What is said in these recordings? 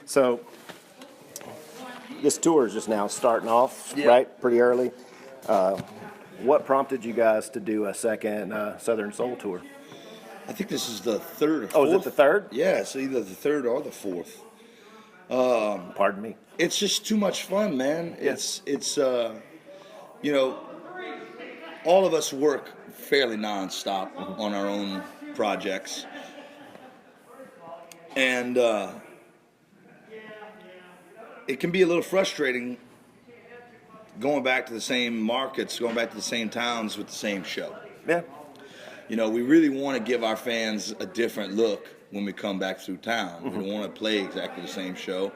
So this tour is just now starting off, Yeah. right? Pretty early. What prompted you guys to do a second Southern Soul tour? I think this is the third or fourth. Oh, is it the third? Yeah, it's either the third or the fourth. Pardon me. It's just too much fun, man. Yeah. It's you know, all of us work fairly nonstop on our own projects, and it can be a little frustrating going back to the same markets, going back to the same towns with the same show. Yeah. You know, we really want to give our fans a different look when we come back through town. We don't want to play exactly the same show.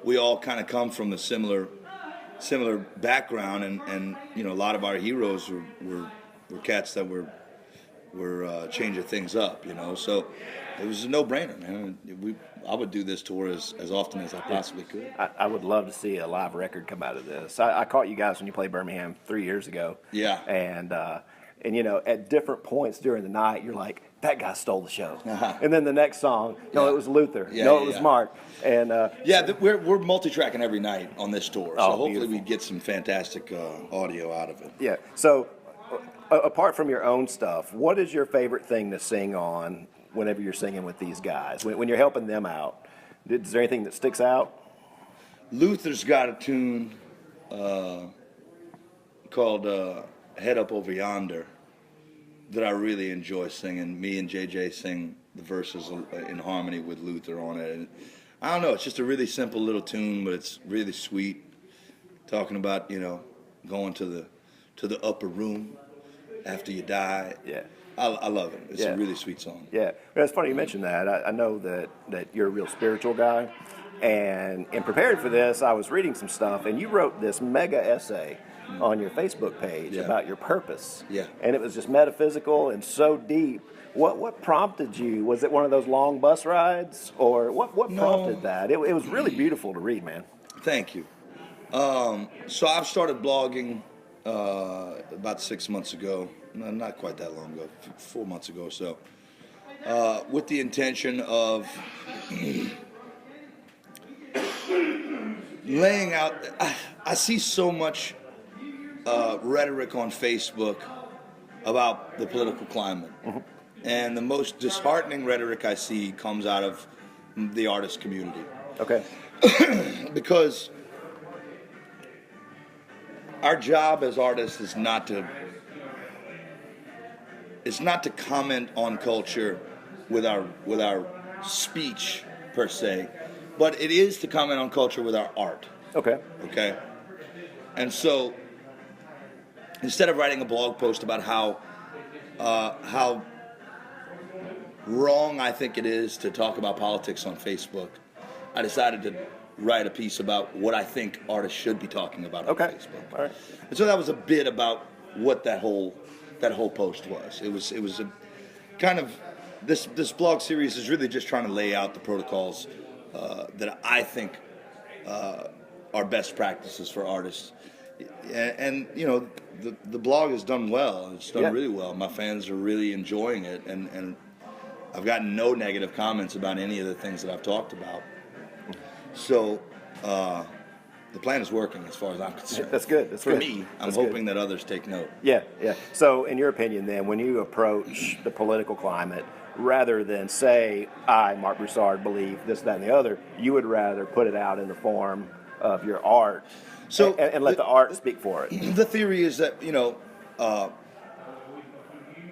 We all kind of come from a similar background, and you know, a lot of our heroes were cats that were changing things up. You know, so it was a no-brainer, man. I would do this tour as often as I possibly could. I would love to see a live record come out of this. I caught you guys when you played Birmingham 3 years ago. Yeah. And you know, at different points during the night, you're like, that guy stole the show. Uh-huh. And then the next song, no, Yeah. it was Luther. Yeah, no, yeah, it was yeah. Mark. And We're multi-tracking every night on this tour, so Oh, hopefully beautiful. we get some fantastic audio out of it. yeah. So apart from your own stuff, what is your favorite thing to sing on whenever you're singing with these guys? When you're helping them out, is there anything that sticks out? Luther's got a tune called Head Up Over Yonder that I really enjoy singing. Me and JJ sing the verses in harmony with Luther on it. And I don't know, it's just a really simple little tune, but it's really sweet. Talking about, you know, going to the upper room after you die. Yeah. I love it. It's Yeah. a really sweet song. Yeah, well, it's funny you mentioned that. I know that you're a real spiritual guy, and in preparing for this, I was reading some stuff, and you wrote this mega essay on your Facebook page Yeah. about your purpose. Yeah. And it was just metaphysical and so deep. What prompted you? Was it one of those long bus rides, or what No. prompted that? It was really beautiful to read, man. Thank you. So I've started blogging about 6 months ago. No, not quite that long ago, 4 months ago or so, with the intention of laying out. I see so much rhetoric on Facebook about the political climate, and the most disheartening rhetoric I see comes out of the artist community. Okay. Because our job as artists is not to comment on culture with our speech per se, but it is to comment on culture with our art. Okay. Okay? And so instead of writing a blog post about how wrong I think it is to talk about politics on Facebook, I decided to write a piece about what I think artists should be talking about on Facebook. All right. And so that was a bit about what that whole post was. It was a kind of this blog series is really just trying to lay out the protocols that I think are best practices for artists. And you know, the blog has done well. It's done Yeah. really well. My fans are really enjoying it, and I've gotten no negative comments about any of the things that I've talked about. So the plan is working as far as I'm concerned. That's good. That's for good. me. I'm That's hoping good. that others take note. Yeah, yeah. So, in your opinion, then, when you approach the political climate, rather than say, I, Marc Broussard, believe this, that, and the other, you would rather put it out in the form of your art, So and let the art speak for it. The theory is that, you know,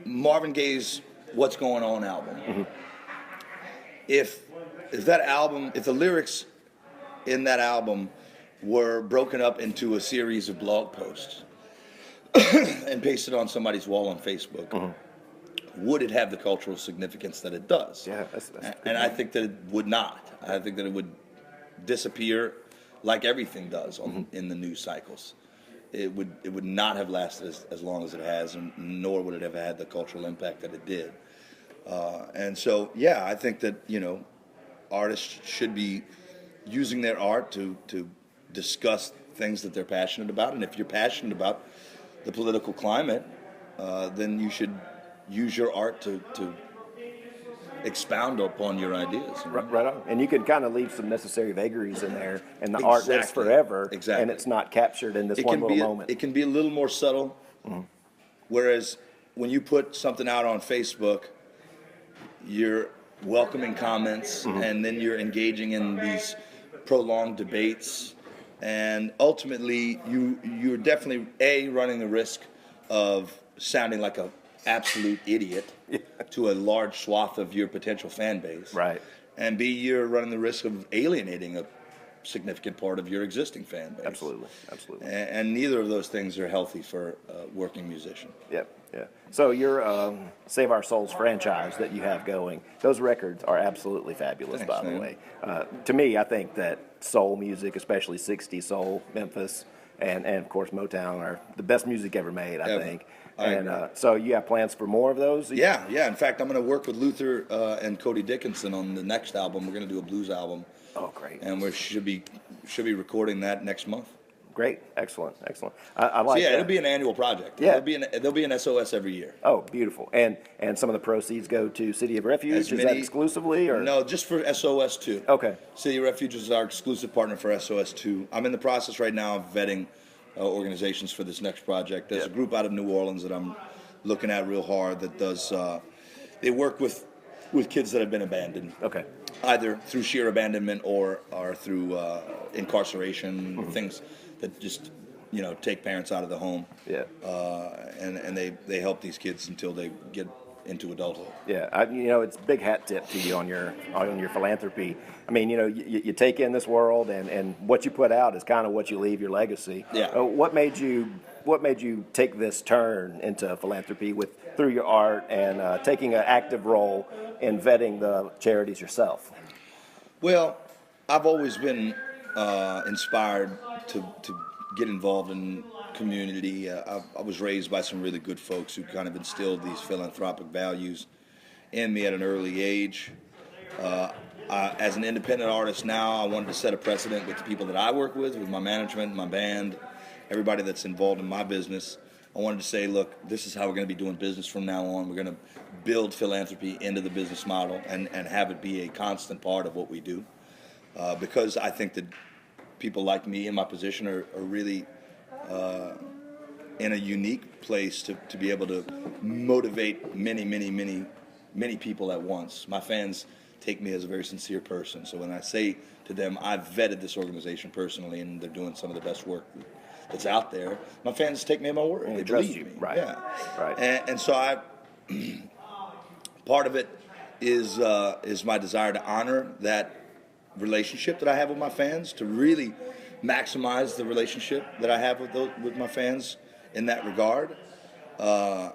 Marvin Gaye's "What's Going On" album. If that album, if the lyrics in that album were broken up into a series of blog posts and pasted on somebody's wall on Facebook, would it have the cultural significance that it does? Yeah, that's And I think that it would not. I think that it would disappear like everything does in the news cycles. It would not have lasted as long as it has, and nor would it have had the cultural impact that it did. And so, yeah, I think that, you know, artists should be using their art to discuss things that they're passionate about. And if you're passionate about the political climate, then you should use your art to expound upon your ideas. You know? Right on. And you can kind of leave some necessary vagaries in there, and the art lives Exactly. forever, Exactly. and it's not captured in this one little moment. It can be a little more subtle, whereas when you put something out on Facebook, you're welcoming comments, and then you're engaging in these prolonged debates, and ultimately you're definitely running the risk of sounding like a absolute idiot to a large swath of your potential fan base, Right. and B, you're running the risk of alienating a significant part of your existing fan base. Absolutely. And neither of those things are healthy for a working musician. Yep. Yeah. So your Save Our Souls franchise that you have going, those records are absolutely fabulous. Thanks, by the man. way, to me, I think that soul music, especially '60s soul, Memphis, and of course Motown, are the best music ever made. I Ever. think. I And agree. so you have plans for more of those? Yeah. In fact, I'm going to work with Luther and Cody Dickinson on the next album. We're going to do a blues album, Oh, great. and we should be recording that next month. Great. Excellent. I like that. It'll be an annual project. Yeah. There'll be an SOS every year. Oh, beautiful. And some of the proceeds go to City of Refuge? As Is that many- exclusively? Or? No, just for SOS 2. Okay. City of Refuge is our exclusive partner for SOS 2. I'm in the process right now of vetting organizations for this next project. There's a group out of New Orleans that I'm looking at real hard that does. They work with kids that have been abandoned. Okay. Either through sheer abandonment or through incarceration, things that just take parents out of the home. Yeah. And they help these kids until they get into adulthood. Yeah, it's a big hat tip to you on your philanthropy. I mean, you take in this world, and what you put out is kind of what you leave your legacy. Yeah. What made you take this turn into philanthropy through your art and taking an active role in vetting the charities yourself? Well, I've always been inspired to get involved in community. I was raised by some really good folks who kind of instilled these philanthropic values in me at an early age. As an independent artist now, I wanted to set a precedent with the people that I work with my management, my band, everybody that's involved in my business. I wanted to say, look, this is how we're going to be doing business from now on. We're going to build philanthropy into the business model and have it be a constant part of what we do. Because I think that people like me in my position are really in a unique place to be able to motivate many people at once. My fans take me as a very sincere person. So when I say to them, I've vetted this organization personally and they're doing some of the best work that's out there, my fans take me at my word. And they trust believe you. me. Right. Yeah. Right. And so part of it is my desire to honor that relationship that I have with my fans, to really maximize the relationship that I have with my fans in that regard. I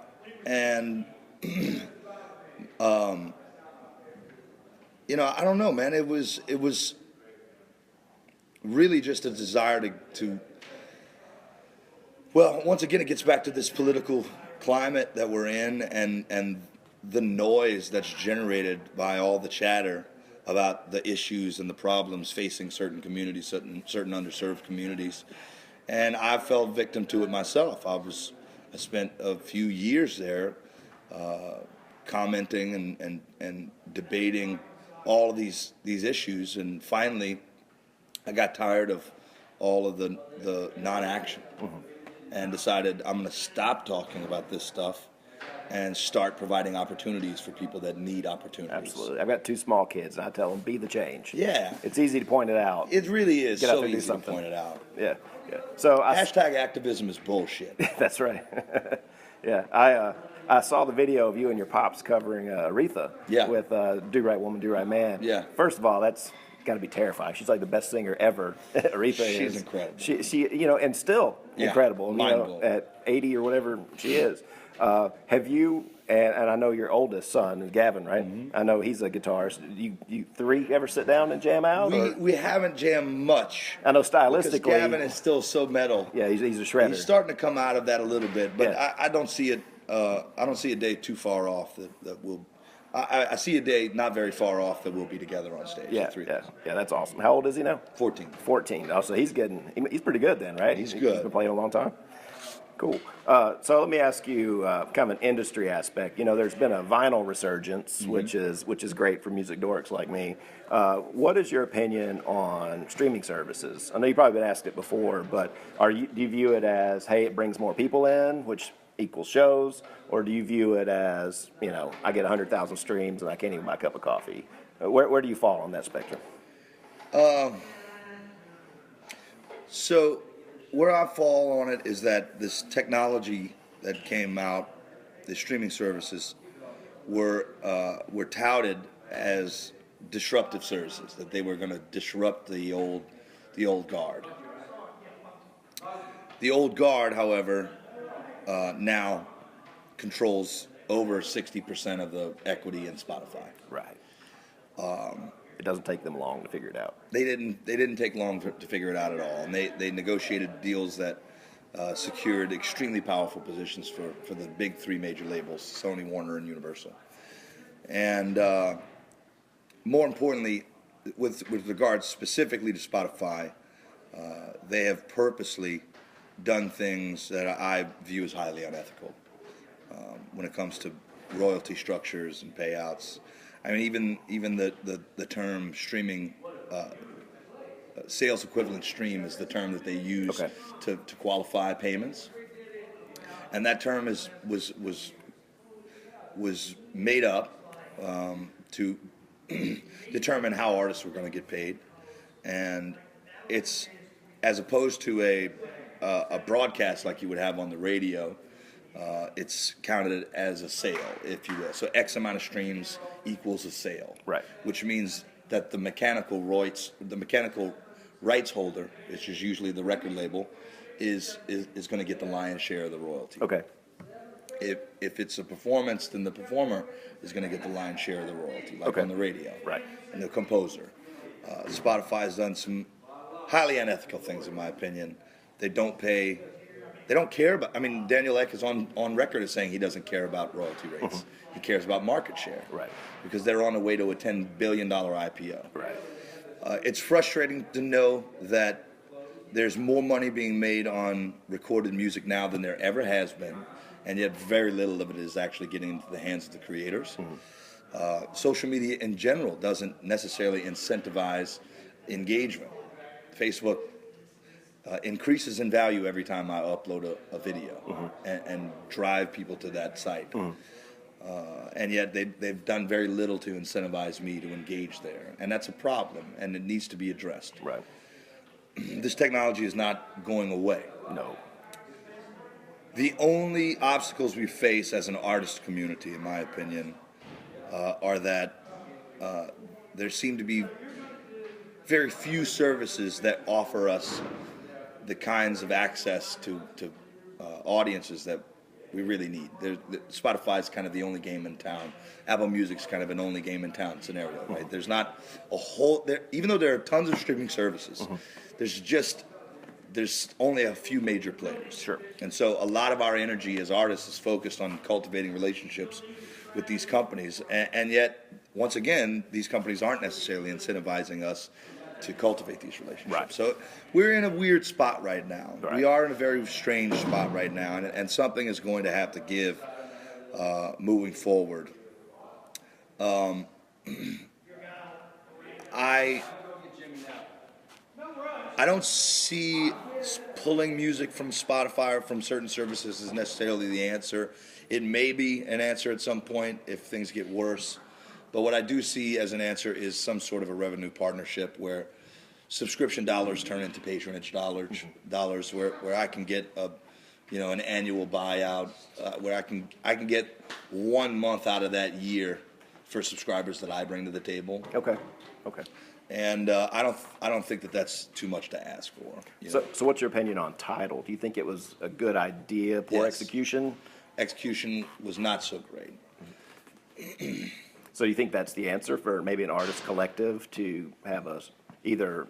don't know, man. It was really just a desire to well, once again, it gets back to this political climate that we're in and the noise that's generated by all the chatter about the issues and the problems facing certain communities, certain underserved communities. And I fell victim to it myself. I spent a few years there commenting and debating all of these issues, and finally I got tired of all of the non-action and decided I'm going to stop talking about this stuff and start providing opportunities for people that need opportunities. Absolutely. I've got 2 small kids, and I tell them, be the change. Yeah. It's easy to point it out. It really is Get out so there and do easy to something. point it out. Yeah. So Hashtag activism is bullshit. That's right. Yeah, I saw the video of you and your pops covering Aretha with Do Right Woman, Do Right Man. Yeah. First of all, that's got to be terrifying. She's like the best singer ever. Aretha is. She's incredible. She and still incredible. Mind-blowing. At 80 or whatever she is. Have you? And I know your oldest son is Gavin, right? Mm-hmm. I know he's a guitarist. You 3 ever sit down and jam out? We haven't jammed much. I know stylistically. Because Gavin is still so metal. Yeah, he's a shredder. He's starting to come out of that a little bit, but I don't see it. I don't see a day too far off that we'll. I see a day not very far off that we'll be together on stage. Yeah, that's awesome. How old is he now? 14. 14. Oh, so he's pretty good then, right? He's good. He's been playing a long time. Cool. So let me ask you kind of an industry aspect. You know, there's been a vinyl resurgence, which is great for music dorks like me. What is your opinion on streaming services? I know you've probably been asked it before, but do you view it as, hey, it brings more people in, which equals shows, or do you view it as, you know, I get 100,000 streams and I can't even buy a cup of coffee? Where do you fall on that spectrum? So where I fall on it is that this technology that came out, the streaming services, were touted as disruptive services, that they were going to disrupt the old guard. The old guard, however, now controls over 60% of the equity in Spotify. Right. It doesn't take them long to figure it out. They didn't take long to figure it out at all, and they negotiated deals that secured extremely powerful positions for the big three major labels: Sony, Warner, and Universal. And more importantly, with regards specifically to Spotify, they have purposely done things that I view as highly unethical when it comes to royalty structures and payouts. I mean, even the term streaming, sales equivalent stream is the term that they use to qualify payments, and that term was made up to determine how artists were going to get paid, and it's as opposed to a broadcast like you would have on the radio. It's counted as a sale, if you will. So X amount of streams equals a sale, right? Which means that the mechanical rights holder, which is usually the record label, is going to get the lion's share of the royalty. Okay. If it's a performance, then the performer is going to get the lion's share of the royalty, like on the radio, right? And the composer. Spotify has done some highly unethical things, in my opinion. They don't care about. I mean, Daniel Ek is on record as saying he doesn't care about royalty rates. He cares about market share, right? Because they're on the way to a $10 billion IPO, right? It's frustrating to know that there's more money being made on recorded music now than there ever has been, and yet very little of it is actually getting into the hands of the creators. Social media in general doesn't necessarily incentivize engagement. Facebook increases in value every time I upload a video and drive people to that site. And yet they've done very little to incentivize me to engage there. And that's a problem, and it needs to be addressed. Right. This technology is not going away. No. The only obstacles we face as an artist community, in my opinion, are that there seem to be very few services that offer us the kinds of access to audiences that we really need. Spotify is kind of the only game in town. Apple Music's kind of an only game in town scenario, right? There's not a whole there, even though there are tons of streaming services. There's only a few major players. Sure. And so a lot of our energy as artists is focused on cultivating relationships with these companies, and yet once again, these companies aren't necessarily incentivizing us to cultivate these relationships. Right. So we're in a weird spot right now. Right. We are in a very strange spot right now, and something is going to have to give moving forward. I don't see pulling music from Spotify or from certain services as necessarily the answer. It may be an answer at some point if things get worse. But what I do see as an answer is some sort of a revenue partnership where subscription dollars turn into patronage dollars, where I can get an annual buyout, where I can get 1 month out of that year for subscribers that I bring to the table. Okay. And I don't think that that's too much to ask for. So what's your opinion on Tidal? Do you think it was a good idea, poor execution? Execution was not so great. So you think that's the answer for maybe an artist collective to have either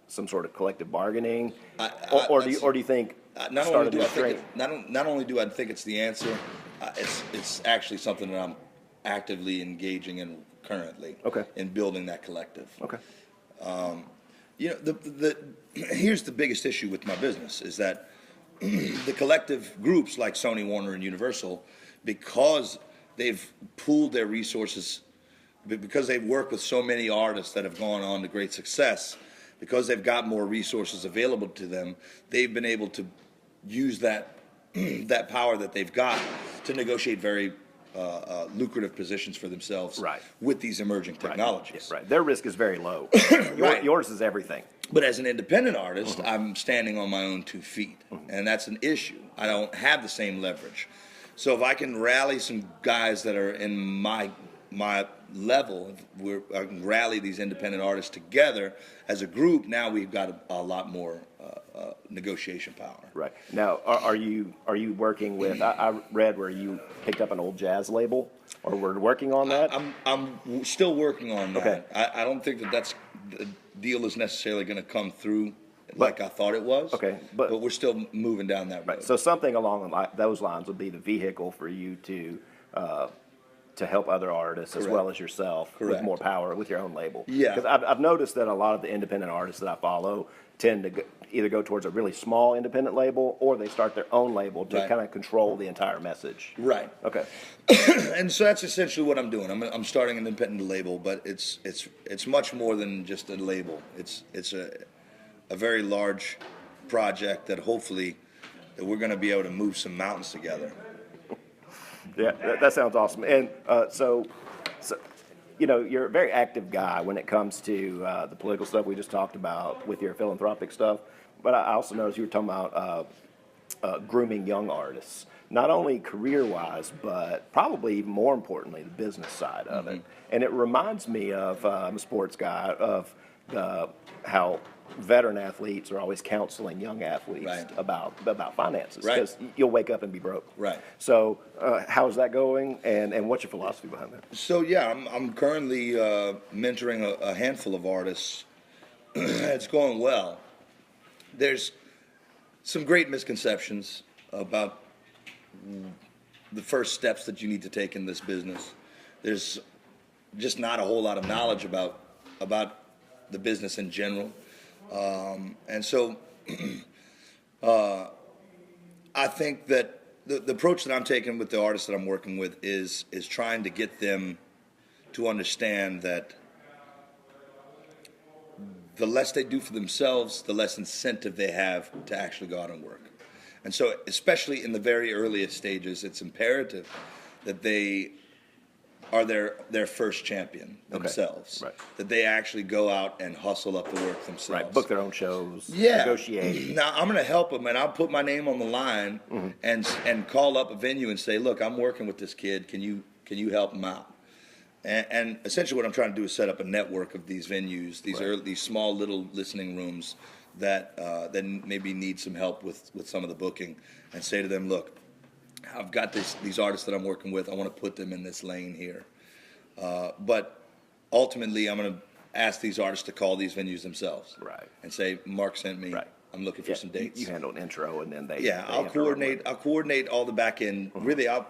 some sort of collective bargaining, or do you think not only do I think it's the answer, it's actually something that I'm actively engaging in currently. Okay. In building that collective. Okay. Here's the biggest issue with my business is that the collective groups like Sony, Warner, and Universal, because they've pooled their resources, because they've worked with so many artists that have gone on to great success, because they've got more resources available to them, they've been able to use that that power that they've got to negotiate very lucrative positions for themselves Right. with these emerging technologies. Right. Their risk is very low. Right. Yours is everything. But as an independent artist, I'm standing on my own 2 feet, and that's an issue. I don't have the same leverage. So if I can rally some guys that are in my level, I can rally these independent artists together as a group. Now we've got a lot more negotiation power. Right. Now, are you working with? I read where you picked up an old jazz label, or we're working on that. I'm still working on that. Okay. I don't think that the deal is necessarily going to come through like I thought it was. Okay, but we're still moving down that road. Right. So something along those lines would be the vehicle for you to help other artists as well as yourself with Correct. more power with your own label. Yeah. Because I've noticed that a lot of the independent artists that I follow tend to either go towards a really small independent label, or they start their own label to Right. kind of control the entire message. Right. Okay. And so that's essentially what I'm doing. I'm starting an independent label, but it's much more than just a label. It's a very large project that hopefully that we're going to be able to move some mountains together. Yeah, that sounds awesome. And so, you're a very active guy when it comes to the political stuff we just talked about with your philanthropic stuff. But I also noticed you were talking about grooming young artists, not only career-wise, but probably even more importantly, the business side of it. And it reminds me of, I'm a sports guy, of how veteran athletes are always counseling young athletes Right. about finances, Right. because you'll wake up and be broke. Right. So how's that going, and what's your philosophy behind that? So yeah, I'm currently mentoring a handful of artists. It's going well. There's some great misconceptions about the first steps that you need to take in this business. There's just not a whole lot of knowledge about the business in general. And so I think that the approach that I'm taking with the artists that I'm working with is trying to get them to understand that the less they do for themselves, the less incentive they have to actually go out and work. And so, especially in the very earliest stages, it's imperative that they are their first champion themselves. Right. That they actually go out and hustle up the work themselves. Right, book their own shows, Yeah. negotiate. Now I'm going to help them, and I'll put my name on the line and call up a venue and say, "Look, I'm working with this kid. Can you help him out?" And essentially, what I'm trying to do is set up a network of these venues, these small little listening rooms that maybe need some help with some of the booking, and say to them, "Look, I've got these artists that I'm working with. I want to put them in this lane here, but ultimately, I'm going to ask these artists to call these venues themselves, Right. And say, Mark sent me. Right. I'm looking for some dates. You handle an intro, and then they. Yeah, they I'll have to run with coordinate. it. I'll coordinate all the back end. Really, I'll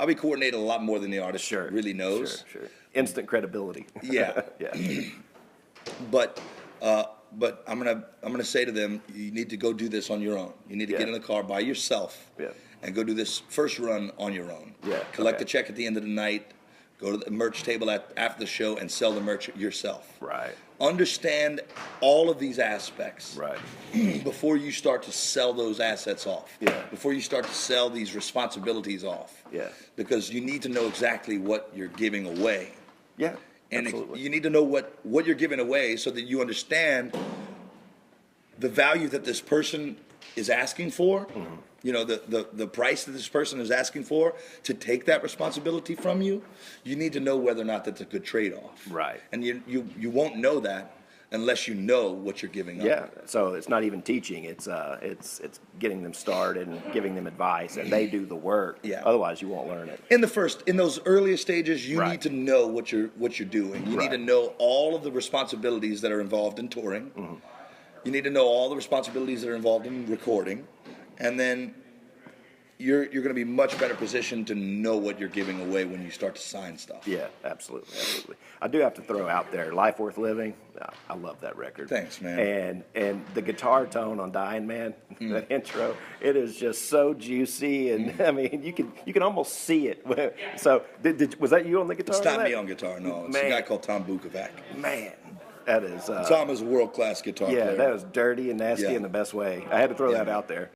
be coordinating a lot more than the artist Sure. really knows. Sure. Instant credibility. Yeah. Yeah. But I'm gonna say to them, you need to go do this on your own. You need to Yeah. get in the car by yourself. Yeah. And go do this first run on your own. Yeah, Collect okay. the check at the end of the night. Go to the merch table after the show and sell the merch yourself. Right. Understand all of these aspects. Right. Before you start to sell those assets off. Yeah. Before you start to sell these responsibilities off. Yeah. Because you need to know exactly what you're giving away. Yeah. And absolutely. you need to know what you're giving away so that you understand the value that this person is asking for. Mm-hmm. You know, the price that this person is asking for to take that responsibility from you. You need to know whether or not that's a good trade-off. Right. And you won't know that unless you know what you're giving up. Yeah, so it's not even teaching; it's getting them started and giving them advice, and they do the work. Yeah. Otherwise, you won't learn it. In those earliest stages, you Right. need to know what you're doing. You need Right. to know all of the responsibilities that are involved in touring. Mm-hmm. You need to know all the responsibilities that are involved in recording, and then you're going to be much better positioned to know what you're giving away when you start to sign stuff. Yeah, absolutely. I do have to throw out there, Life Worth Living. I love that record. Thanks, man. And the guitar tone on Dying Man, that intro, it is just so juicy, and I mean, you can almost see it. So, was that you on the guitar? It's not me on guitar, no. It's a guy called Tom Bukovac. Man, that is. Tom is a world-class guitar player. Yeah, that was dirty and nasty Yeah. in the best way. I had to throw that out there.